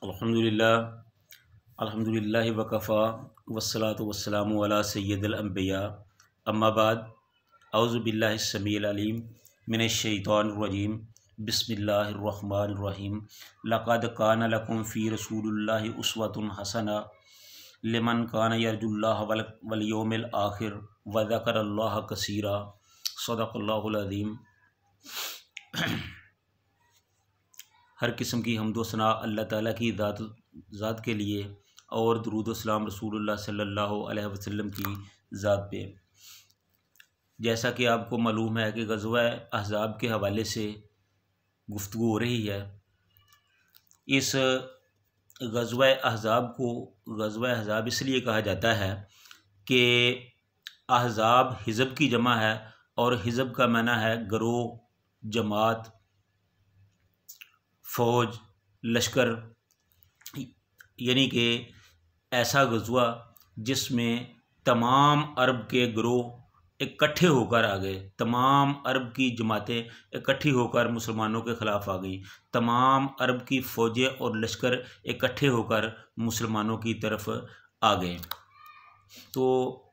अल्हम्दुलिल्लाह अल्हम्दुलिल्लाहि वकफ़ा वस्सलातु वस्सलामु अला सय्यिदिल अंबिया अम्मा बाद औज़ु बिल्लाहिस समीइल अलीम मिनश शैतानिर रजीम बिस्मिल्लाहिर रहमानिर रहीम लक़द कान लकुम फ़ी रसूलिल्लाहि उस्वतुन हसना लिमन कान यरजुल्लाह वल यौमिल आखिर व ज़करल्लाह कसीरा सदक़ल्लाहुल अज़ीम। हर किस्म की हम्दो सना अल्लाह ताला की ज़ात के लिए और दुरूद व सलाम रसूलुल्लाह सल्लल्लाहु अलैहि वसल्लम की ज़ात पे। जैसा कि आपको मालूम है कि ग़ज़वा अहज़ाब के हवाले से गुफ्तगू हो रही है। इस ग़ज़वा अहज़ाब को ग़ज़वा अहज़ाब इसलिए कहा जाता है कि अहज़ाब हिज़ब की जमा है और हिज़ब का माना है गिरोह, जमात, फ़ौज, लश्कर, यानी कि ऐसा ग़ज़वा जिसमें तमाम अरब के गिरोह इकट्ठे होकर आ गए, तमाम अरब की जमातें इकट्ठी होकर मुसलमानों के ख़िलाफ़ आ गई, तमाम अरब की फ़ौजें और लश्कर इकट्ठे होकर मुसलमानों की तरफ आ गए। तो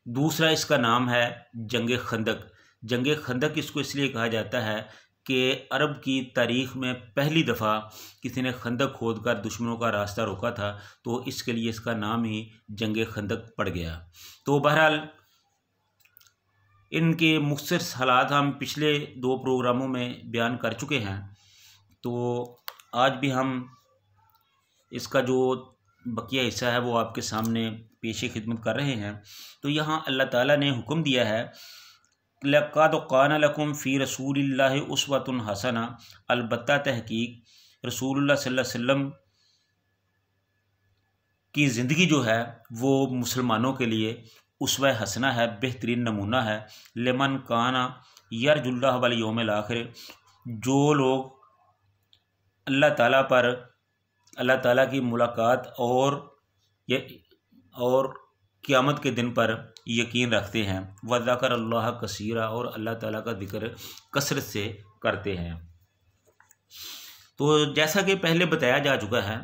दूसरा इसका नाम है जंग खंदक। जंग खंदक इसको इसलिए कहा जाता है कि अरब की तारीख़ में पहली दफ़ा किसी ने खंदक खोद कर दुश्मनों का रास्ता रोका था, तो इसके लिए इसका नाम ही जंग खंदक पड़ गया। तो बहरहाल इनके मुख्तसर हालात हम पिछले 2 प्रोग्रामों में बयान कर चुके हैं। तो आज भी हम इसका जो बकिया हिस्सा है वो आपके सामने पेश खिदमत कर रहे हैं। तो यहाँ अल्लाह ताला ने हुक्म दिया है लक़द कान लकुम फ़ी रसूलिल्लाहि उस्वतुन हसना, अलबत्ता तहकीक रसूलुल्लाह सल्लल्लाहु अलैहि वसल्लम की ज़िंदगी जो है वो मुसलमानों के लिए उस्वा हसना है, बेहतरीन नमूना है। लिमन काना यरजुल्लाह वल यौमिल आखिर, जो लोग अल्लाह ताला की मुलाकात और क़यामत के दिन पर यकीन रखते हैं। व ज़करल्लाह कसीरा, और अल्लाह ताला का ज़िक्र कसरत से करते हैं। तो जैसा कि पहले बताया जा चुका है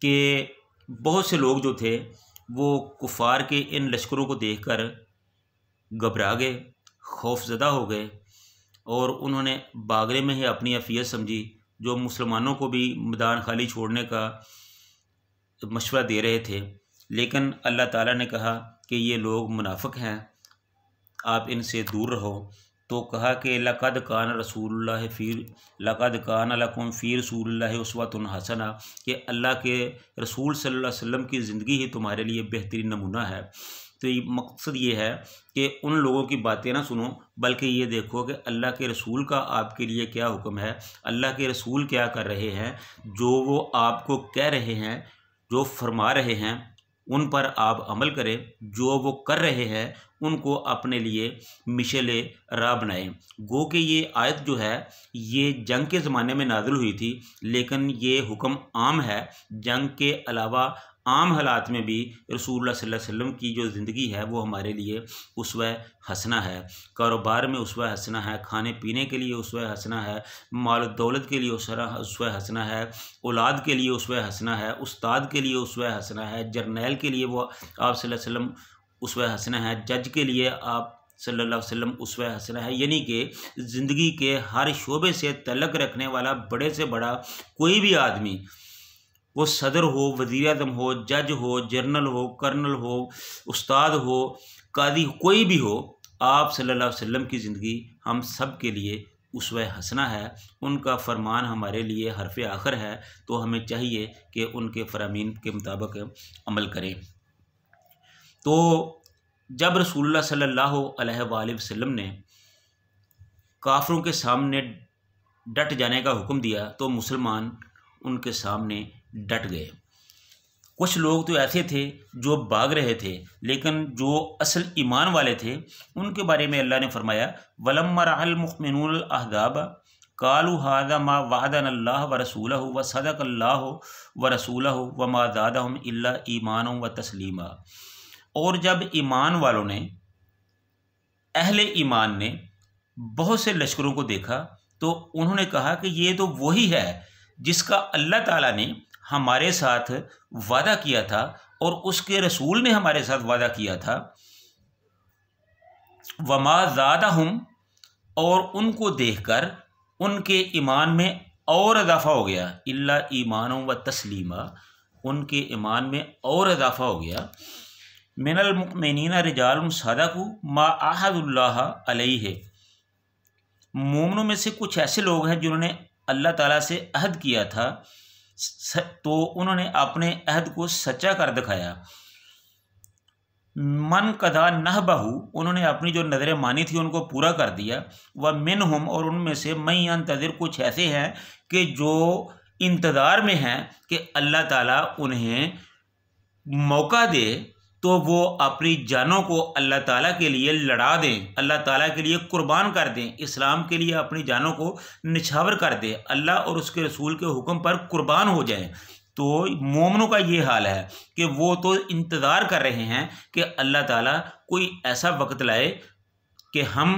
कि बहुत से लोग जो थे वो कुफ़ार के इन लश्करों को देखकर घबरा गए, खौफज़दा हो गए और उन्होंने भागने में ही अपनी अफ़ियत समझी। जो मुसलमानों को भी मैदान खाली छोड़ने का मशवरा दे रहे थे, लेकिन अल्लाह ताला ने कहा कि ये लोग मुनाफिक हैं, आप इनसे दूर रहो। तो कहा कि लक़द कान लकुम फ़ी रसूलिल्लाहि उस्वतुन हसना, कि अल्लाह के रसूल सल्लल्लाहु अलैहि वसल्लम की ज़िंदगी ही तुम्हारे लिए बेहतरीन नमूना है। तो ये मकसद ये है कि उन लोगों की बातें ना सुनो, बल्कि ये देखो कि अल्लाह के रसूल का आपके लिए क्या हुक्म है, अल्लाह के रसूल क्या कर रहे हैं, जो वो आपको कह रहे हैं, जो फरमा रहे हैं उन पर आप अमल करें, जो वो कर रहे हैं उनको अपने लिए मिशेले राह बनाएं। गो कि ये आयत जो है ये जंग के ज़माने में नाज़िल हुई थी, लेकिन ये हुक्म आम है। जंग के अलावा आम हालात में भी रसूलुल्लाह सल्लल्लाहु अलैहि वसल्लम की जो ज़िंदगी है वो हमारे लिए उस्वा हसना है। कारोबार में उस्वा हसना है, खाने पीने के लिए उस्वा हसना है, माल दौलत के लिए उस्वा हसना है, औलाद के लिए उस्वा हसना है, उस्ताद के लिए उस्वा हसना है, जर्नैल के लिए वो आप सल्लल्लाहु अलैहि वसल्लम उस्वा हसना है, जज के लिए आप सल्लल्लाहु अलैहि वसल्लम उस्वा हसना है। यानी कि ज़िंदगी के हर शोबे से तल्लुक़ रखने वाला बड़े से बड़ा कोई भी आदमी, वो सदर हो, वज़ीर आज़म हो, जज हो, जर्नल हो, कर्नल हो, उस्ताद हो, कादी, कोई भी हो, आप सल्लल्लाहु अलैहि वसल्लम की ज़िंदगी हम सब के लिए उस्वा हसना है। उनका फरमान हमारे लिए हरफ़ आखिर है, तो हमें चाहिए कि उनके फ़रामीन के मुताबिक अमल करें। तो जब रसूलुल्लाह सल्लल्लाहु अलैहि वसल्लम ने काफ़िरों के सामने डट जाने का हुक्म दिया तो मुसलमान उनके सामने डट गए। कुछ लोग तो ऐसे थे जो भाग रहे थे, लेकिन जो असल ईमान वाले थे उनके बारे में अल्लाह ने फरमाया वलम्मा रअल मुमिनून अल अहज़ाब क़ालू हाज़ा मा वअदनल्लाहु व रसूलुहु व सदक़ल्लाहु व रसूलुहु व मा ज़ादहुम इल्ला ईमानन व तस्लीमा। और जब ईमान वालों ने, अहले ईमान ने बहुत से लश्करों को देखा तो उन्होंने कहा कि ये तो वही है जिसका अल्लाह ताला ने हमारे साथ वादा किया था और उसके रसूल ने हमारे साथ वादा किया था। वमा ज़ादहुम, और उनको देखकर उनके ईमान में और इजाफ़ा हो गया, इल्ला ईमान व तस्लीमा, उनके ईमान में और इजाफ़ा हो गया। मिनल मुमिनीना रिजालुन सदक़ू मा आहदुल्लाह अलैहि, मोमिनों में से कुछ ऐसे लोग हैं जिन्होंने अल्लाह ताला से अहद किया था, तो उन्होंने अपने अहद को सच्चा कर दिखाया। मन कदा नहबहू, उन्होंने अपनी जो नज़रें मानी थी उनको पूरा कर दिया। व मिनहुम, और उनमें से मई यंतज़िर, कुछ ऐसे हैं कि जो इंतज़ार में हैं कि अल्लाह ताला उन्हें मौका दे तो वो अपनी जानों को अल्लाह ताला के लिए लड़ा दें, अल्लाह ताला के लिए कुर्बान कर दें, इस्लाम के लिए अपनी जानों को निछावर कर दें, अल्लाह और उसके रसूल के हुक्म पर कुर्बान हो जाएं। तो मोमिनों का ये हाल है कि वो तो इंतज़ार कर रहे हैं कि अल्लाह ताला कोई ऐसा वक्त लाए कि हम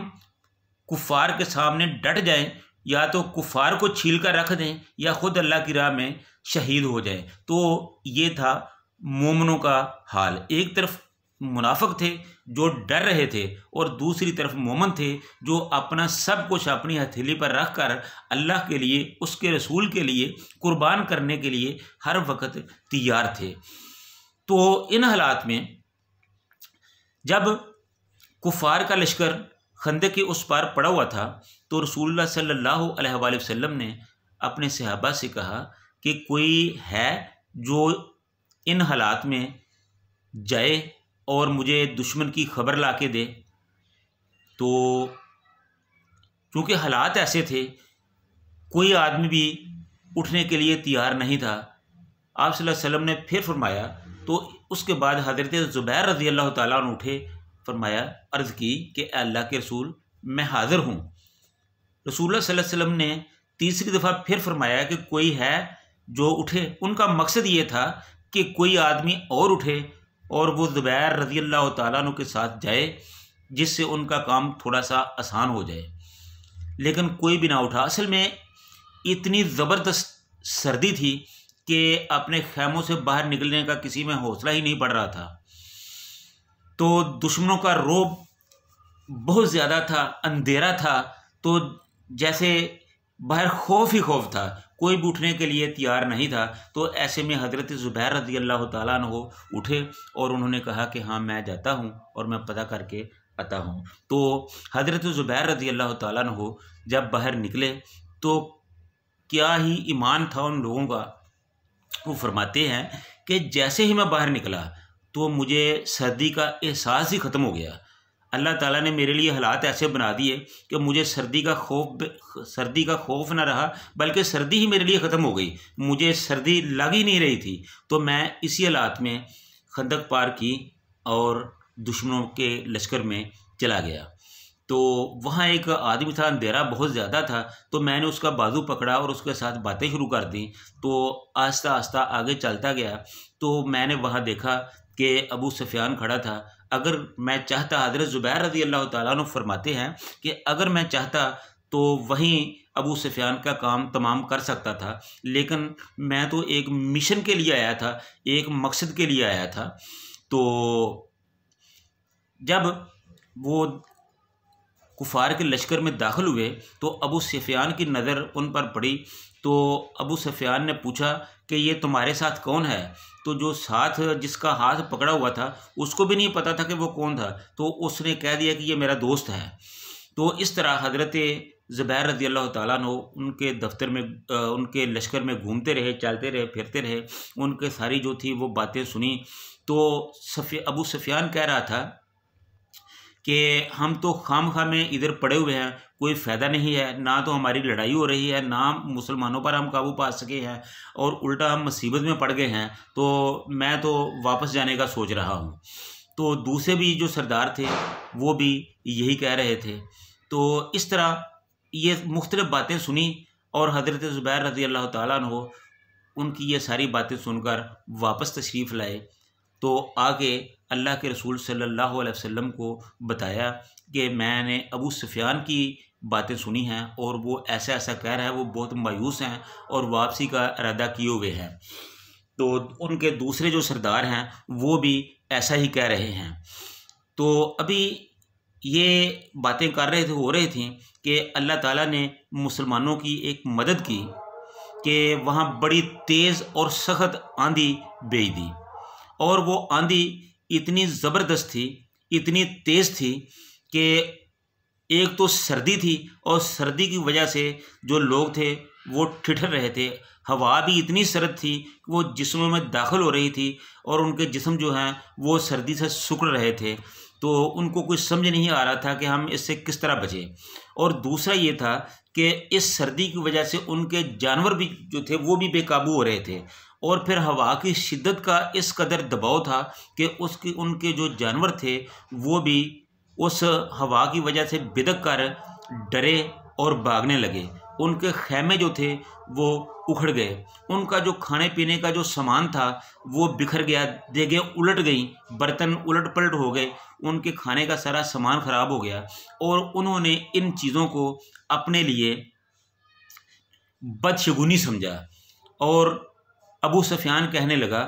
कुफ़ार के सामने डट जाएं, या तो कुफ़ार को छील कर रख दें या ख़ुद अल्लाह की राह में शहीद हो जाएं। तो ये था मोमिनों का हाल। एक तरफ मुनाफिक थे जो डर रहे थे और दूसरी तरफ मोमिन थे जो अपना सब कुछ अपनी हथेली पर रख कर अल्लाह के लिए, उसके रसूल के लिए कुर्बान करने के लिए हर वक्त तैयार थे। तो इन हालात में जब कुफ़ार का लश्कर खंदक के उस पार पड़ा हुआ था तो रसूलुल्लाह सल्लल्लाहु अलैहि वसल्लम ने अपने सहाबा से कहा कि कोई है जो इन हालात में जाए और मुझे दुश्मन की खबर ला के दे। तो क्योंकि हालात ऐसे थे, कोई आदमी भी उठने के लिए तैयार नहीं था। आप सल्लल्लाहु अलैहि वसल्लम ने फिर फरमाया, तो उसके बाद हज़रत ज़ुबैर रज़ी अल्लाह ताला अन्हु उठे, फरमाया, अर्ज़ की कि अल्लाह के रसूल मैं हाज़िर हूँ। रसूलुल्लाह सल्लल्लाहु अलैहि वसल्लम ने तीसरी दफ़ा फिर फरमाया कि कोई है जो उठे। उनका मकसद ये था कि कोई आदमी और उठे और वो ज़ुबैर रज़ी अल्लाह ताला अन्हु के साथ जाए, जिससे उनका काम थोड़ा सा आसान हो जाए। लेकिन कोई भी ना उठा। असल में इतनी ज़बरदस्त सर्दी थी कि अपने खैमों से बाहर निकलने का किसी में हौसला ही नहीं पड़ रहा था। तो दुश्मनों का रौब बहुत ज़्यादा था, अंधेरा था, तो जैसे बाहर खौफ ही खौफ था, कोई भी उठने के लिए तैयार नहीं था। तो ऐसे में हज़रत ज़ुबैर रज़ी अल्लाह ताला अन्हु उठे और उन्होंने कहा कि हाँ मैं जाता हूँ और मैं पता करके आता हूँ। तो हज़रत ज़ुबैर रज़ी अल्लाह ताला अन्हु जब बाहर निकले तो क्या ही ईमान था उन लोगों का। वो फरमाते हैं कि जैसे ही मैं बाहर निकला तो मुझे सर्दी का एहसास ही ख़त्म हो गया। अल्लाह ताला ने मेरे लिए हालात ऐसे बना दिए कि मुझे सर्दी का खौफ ना रहा, बल्कि सर्दी ही मेरे लिए ख़त्म हो गई। मुझे सर्दी लग ही नहीं रही थी। तो मैं इसी हालात में खंदक पार की और दुश्मनों के लश्कर में चला गया। तो वहाँ एक आदमी था, अंधेरा बहुत ज़्यादा था, तो मैंने उसका बाजू पकड़ा और उसके साथ बातें शुरू कर दी। तो आहिस्ता आहिस्ता आगे चलता गया तो मैंने वहाँ देखा कि अबू सुफियान खड़ा था। अगर मैं चाहता, हज़रत ज़ुबैर रज़ी अल्लाह ताला अन्हु फरमाते हैं कि अगर मैं चाहता तो वहीं अबू सुफियान का काम तमाम कर सकता था, लेकिन मैं तो एक मिशन के लिए आया था, एक मकसद के लिए आया था। तो जब वो कुफ़ार के लश्कर में दाखिल हुए तो अबू सुफियान की नज़र उन पर पड़ी। तो अबू सुफियान ने पूछा कि ये तुम्हारे साथ कौन है? तो जो साथ जिसका हाथ पकड़ा हुआ था उसको भी नहीं पता था कि वो कौन था, तो उसने कह दिया कि ये मेरा दोस्त है। तो इस तरह हज़रत ज़ुबैर रज़ी अल्लाह ताला अन्हु उनके दफ्तर में, उनके लश्कर में घूमते रहे, चलते रहे, फिरते रहे, उनके सारी जो थी वो बातें सुनी। तो अबू सुफियान कह रहा था कि हम तो खामखा में इधर पड़े हुए हैं, कोई फ़ायदा नहीं है, ना तो हमारी लड़ाई हो रही है, ना मुसलमानों पर हम काबू पा सके हैं और उल्टा हम मुसीबत में पड़ गए हैं, तो मैं तो वापस जाने का सोच रहा हूँ। तो दूसरे भी जो सरदार थे वो भी यही कह रहे थे। तो इस तरह ये मुख्तलिफ़ बातें सुनी और हज़रत ज़ुबैर रज़ी अल्लाह ताला अन्हु उनकी ये सारी बातें सुनकर वापस तशरीफ़ लाए। तो आगे अल्लाह के रसूल सल्लल्लाहु अलैहि वसल्लम को बताया कि मैंने अबू सुफियान की बातें सुनी हैं और वो ऐसा ऐसा कह रहा है, वो बहुत मायूस हैं और वापसी का इरादा किए हुए हैं। तो उनके दूसरे जो सरदार हैं वो भी ऐसा ही कह रहे हैं। तो अभी ये बातें हो रही थी कि अल्लाह ताला ने मुसलमानों की एक मदद की कि वहाँ बड़ी तेज़ और सख्त आंधी भेज दी, और वो आंधी इतनी ज़बरदस्त थी, इतनी तेज़ थी कि एक तो सर्दी थी, और सर्दी की वजह से जो लोग थे वो ठिठुर रहे थे। हवा भी इतनी सर्द थी कि वो जिस्मों में दाखिल हो रही थी, और उनके जिस्म जो हैं वो सर्दी से सिकुड़ रहे थे। तो उनको कुछ समझ नहीं आ रहा था कि हम इससे किस तरह बचें। और दूसरा ये था कि इस सर्दी की वजह से उनके जानवर भी जो थे वो भी बेकाबू हो रहे थे, और फिर हवा की शिद्दत का इस कदर दबाव था कि उनके जो जानवर थे वो भी उस हवा की वजह से बिदक कर डरे और भागने लगे। उनके खैमे जो थे वो उखड़ गए, उनका जो खाने पीने का जो सामान था वो बिखर गया, देगें उलट गईं, बर्तन उलट पलट हो गए, उनके खाने का सारा सामान ख़राब हो गया। और उन्होंने इन चीज़ों को अपने लिए बदशगुनी समझा, और अबू सुफियान कहने लगा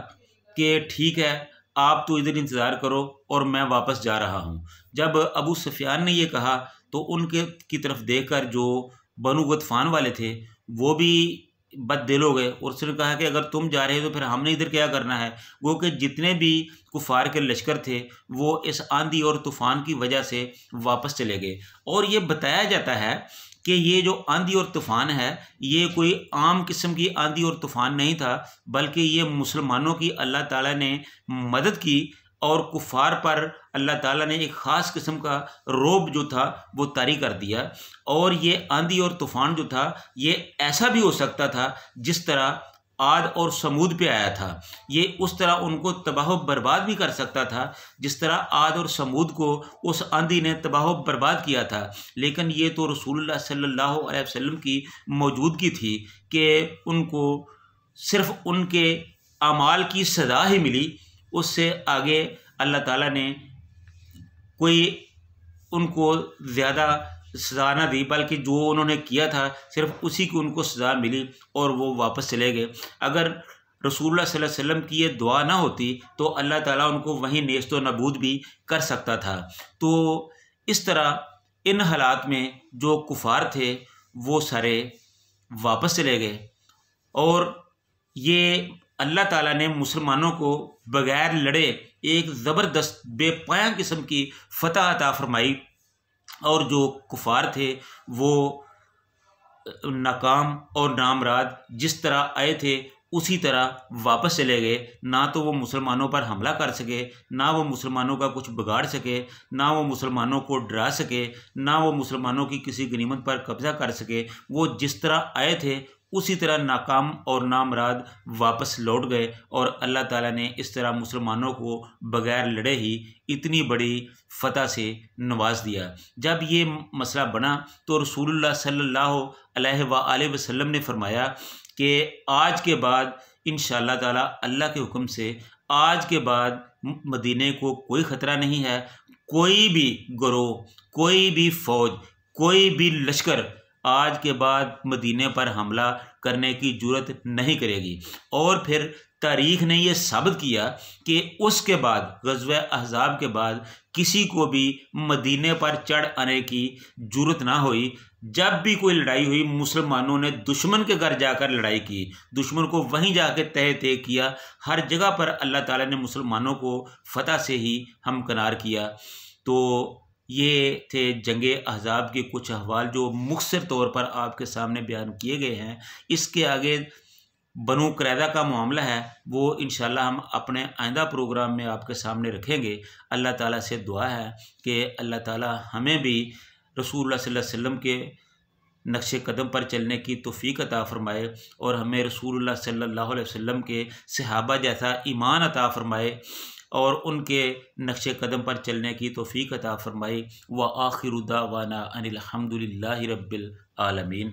कि ठीक है, आप तो इधर इंतज़ार करो और मैं वापस जा रहा हूँ। जब अबू सुफियान ने ये कहा तो उनके की तरफ देखकर जो बनु गतफान वाले थे वो भी बददिल हो गए, और उसने कहा कि अगर तुम जा रहे हो तो फिर हमने इधर क्या करना है। वो कि जितने भी कुफार के लश्कर थे वो इस आंधी और तूफ़ान की वजह से वापस चले गए। और ये बताया जाता है कि ये जो आंधी और तूफ़ान है ये कोई आम किस्म की आंधी और तूफ़ान नहीं था, बल्कि ये मुसलमानों की अल्लाह ताला ने मदद की, और कुफ़ार पर अल्लाह ताला ने एक ख़ास किस्म का रोब जो था वो तारी कर दिया। और ये आंधी और तूफ़ान जो था ये ऐसा भी हो सकता था जिस तरह आद और समूद पे आया था, ये उस तरह उनको तबाह बर्बाद भी कर सकता था जिस तरह आद और समूद को उस आंधी ने तबाह बर्बाद किया था। लेकिन ये तो रसूलुल्लाह सल्लल्लाहु अलैहि वसल्लम की मौजूदगी थी कि उनको सिर्फ़ उनके अमाल की सज़ा ही मिली, उससे आगे अल्लाह ताला ने कोई उनको ज़्यादा सज़ा ना दी, बल्कि जो उन्होंने किया था सिर्फ उसी की उनको सज़ा मिली और वो वापस चले गए। अगर रसूलुल्लाह सल्लल्लाहु अलैहि वसल्लम की ये दुआ ना होती तो अल्लाह ताला उनको वहीं नेस्त व नबूद भी कर सकता था। तो इस तरह इन हालात में जो कुफ़ार थे वो सारे वापस चले गए, और ये अल्लाह ताला ने मुसलमानों को बग़ैर लड़े एक ज़बरदस्त बेपाया किस्म की फ़तह अता फ़रमाई, और जो कुफ़ार थे वो नाकाम और नामराद जिस तरह आए थे उसी तरह वापस चले गए। ना तो वो मुसलमानों पर हमला कर सके, ना वो मुसलमानों का कुछ बिगाड़ सके, ना वो मुसलमानों को डरा सके, ना वो मुसलमानों की किसी गनीमत पर कब्ज़ा कर सके। वो जिस तरह आए थे उसी तरह नाकाम और नामराद वापस लौट गए, और अल्लाह ताला ने इस तरह मुसलमानों को बग़ैर लड़े ही इतनी बड़ी फ़तह से नवाज दिया। जब ये मसला बना तो रसूलुल्लाह सल्लल्लाहु अलैहि वसल्लम ने फरमाया कि आज के बाद इंशाअल्लाह ताला अल्लाह के हुक्म से आज के बाद मदीने को कोई ख़तरा नहीं है, कोई भी गिरोह, कोई भी फ़ौज, कोई भी लश्कर आज के बाद मदीने पर हमला करने की जुर्रत नहीं करेगी। और फिर तारीख़ ने यह साबित किया कि उसके बाद ग़ज़वा अहज़ाब के बाद किसी को भी मदीने पर चढ़ आने की जुर्रत ना हुई। जब भी कोई लड़ाई हुई मुसलमानों ने दुश्मन के घर जाकर लड़ाई की, दुश्मन को वहीं जाके तह तह किया। हर जगह पर अल्लाह ताला ने मुसलमानों को फ़तह से ही हमकिनार किया। तो ये थे जंगे अहज़ाब के कुछ अहवाल जो मुख्तसर तौर पर आपके सामने बयान किए गए हैं। इसके आगे बनु कुरैज़ा का मामला है वो इंशाअल्लाह हम अपने आइंदा प्रोग्राम में आपके सामने रखेंगे। अल्लाह ताला से दुआ है कि अल्लाह ताला हमें भी रसूलुल्लाह सल्लल्लाहु अलैहि वसल्लम के नक्शे कदम पर चलने की तौफ़ीक़ अता फ़रमाए, और हमें रसूलुल्लाह सल्लल्लाहु अलैहि वसल्लम के सहाबा जैसा ईमान अता फ़रमाए, और उनके नक्शे कदम पर चलने की तौफ़ीक़ अता फ़रमाए। व आखिरु दावाना अनिल हम्दुलिल्लाहि रब्बिल आलमीन।